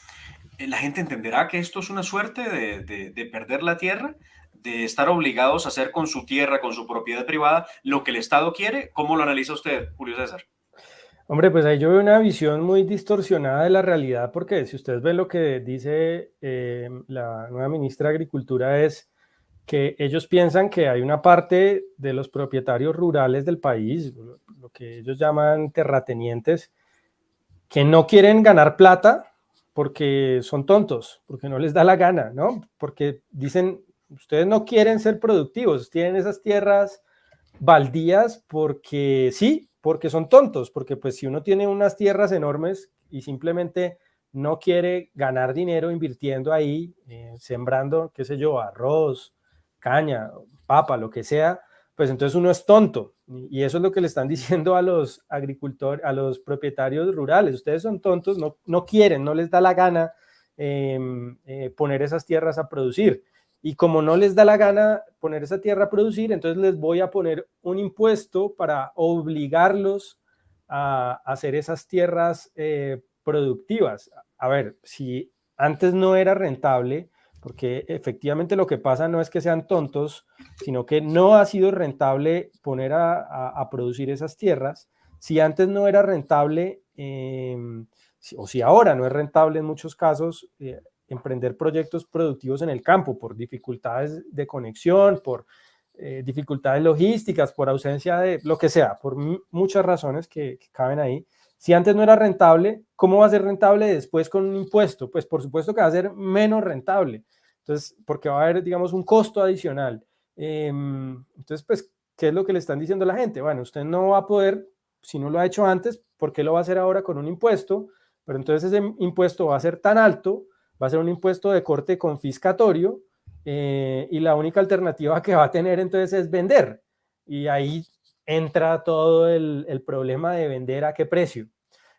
¿la gente entenderá que esto es una suerte de perder la tierra? ¿De estar obligados a hacer con su tierra, con su propiedad privada, lo que el Estado quiere? ¿Cómo lo analiza usted, Julio César? Hombre, pues ahí yo veo una visión muy distorsionada de la realidad, porque si ustedes ven lo que dice la nueva ministra de Agricultura es que ellos piensan que hay una parte de los propietarios rurales del país, lo que ellos llaman terratenientes, que no quieren ganar plata porque son tontos, porque no les da la gana, ¿no? Porque dicen, ustedes no quieren ser productivos, tienen esas tierras baldías porque sí, porque son tontos, porque pues si uno tiene unas tierras enormes y simplemente no quiere ganar dinero invirtiendo ahí, sembrando, qué sé yo, arroz, caña, papa, lo que sea, pues entonces uno es tonto. Y eso es lo que le están diciendo a los agricultores, a los propietarios rurales. Ustedes son tontos, no quieren, no les da la gana poner esas tierras a producir. Y como no les da la gana poner esa tierra a producir, entonces les voy a poner un impuesto para obligarlos a hacer esas tierras productivas. A ver, si antes no era rentable, porque efectivamente lo que pasa no es que sean tontos, sino que no ha sido rentable poner a producir esas tierras. Si antes no era rentable, o si ahora no es rentable en muchos casos, emprender proyectos productivos en el campo por dificultades de conexión, por dificultades logísticas, por ausencia de lo que sea, por muchas razones que caben ahí. Si antes no era rentable, ¿cómo va a ser rentable después con un impuesto? Pues por supuesto que va a ser menos rentable. Entonces, porque va a haber, digamos, un costo adicional. Entonces, pues, ¿qué es lo que le están diciendo a la gente? Bueno, usted no va a poder, si no lo ha hecho antes, ¿por qué lo va a hacer ahora con un impuesto? Pero entonces ese impuesto va a ser tan alto, va a ser un impuesto de corte confiscatorio, y la única alternativa que va a tener entonces es vender. Y ahí entra todo el problema de vender a qué precio.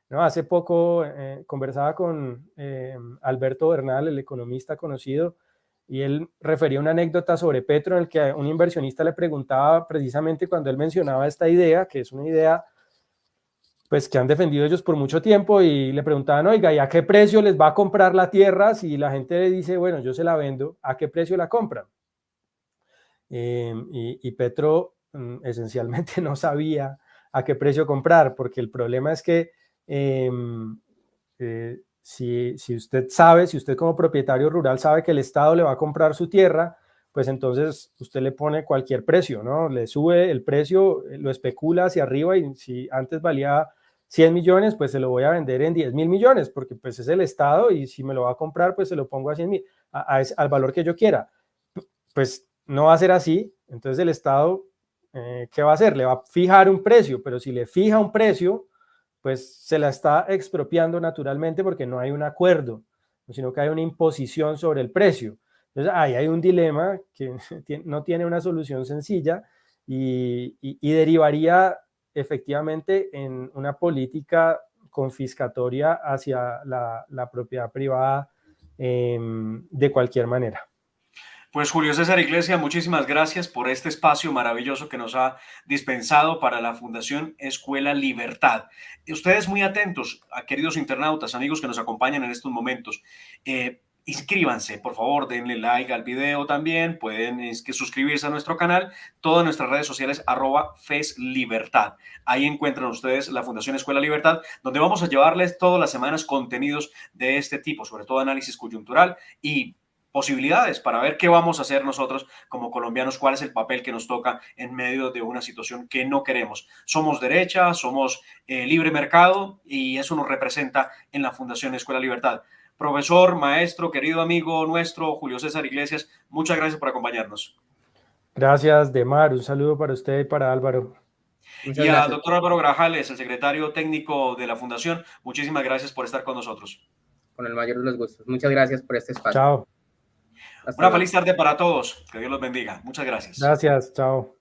¿No? Hace poco conversaba con Alberto Bernal, el economista conocido, y él refería una anécdota sobre Petro en el que un inversionista le preguntaba precisamente cuando él mencionaba esta idea, que es una idea pues que han defendido ellos por mucho tiempo, y le preguntaban, oiga, ¿y a qué precio les va a comprar la tierra? Si la gente le dice, bueno, yo se la vendo, ¿a qué precio la compran? Y Petro esencialmente no sabía a qué precio comprar, porque el problema es que si usted sabe, si usted como propietario rural sabe que el Estado le va a comprar su tierra, pues entonces usted le pone cualquier precio, ¿no? Le sube el precio, lo especula hacia arriba, y si antes valía 100 millones, pues se lo voy a vender en 10.000 millones, porque pues es el Estado, y si me lo va a comprar, pues se lo pongo a 100.000, al valor que yo quiera. Pues no va a ser así. Entonces el Estado, ¿qué va a hacer? Le va a fijar un precio, pero si le fija un precio, pues se la está expropiando naturalmente, porque no hay un acuerdo, sino que hay una imposición sobre el precio. Entonces ahí hay un dilema que no tiene una solución sencilla, y derivaría efectivamente en una política confiscatoria hacia la propiedad privada, de cualquier manera. Pues Julio César Iglesias, muchísimas gracias por este espacio maravilloso que nos ha dispensado para la Fundación Escuela Libertad. Ustedes muy atentos, a queridos internautas, amigos que nos acompañan en estos momentos. Inscríbanse, por favor, denle like al video también, pueden suscribirse a nuestro canal, todas nuestras redes sociales, @FESLibertad. Ahí encuentran ustedes la Fundación Escuela Libertad, donde vamos a llevarles todas las semanas contenidos de este tipo, sobre todo análisis coyuntural y posibilidades para ver qué vamos a hacer nosotros como colombianos, cuál es el papel que nos toca en medio de una situación que no queremos. Somos derecha, somos libre mercado, y eso nos representa en la Fundación Escuela Libertad. Profesor, maestro, querido amigo nuestro, Julio César Iglesias, muchas gracias por acompañarnos. Gracias, Demar. Un saludo para usted y para Álvaro. Muchas Y a gracias. doctor Álvaro Grajales, el secretario técnico de la Fundación, muchísimas gracias por estar con nosotros. Con el mayor de los gustos. Muchas gracias por este espacio. Chao. Hasta Una luego. feliz tarde para todos. Que Dios los bendiga. Muchas gracias. Gracias. Chao.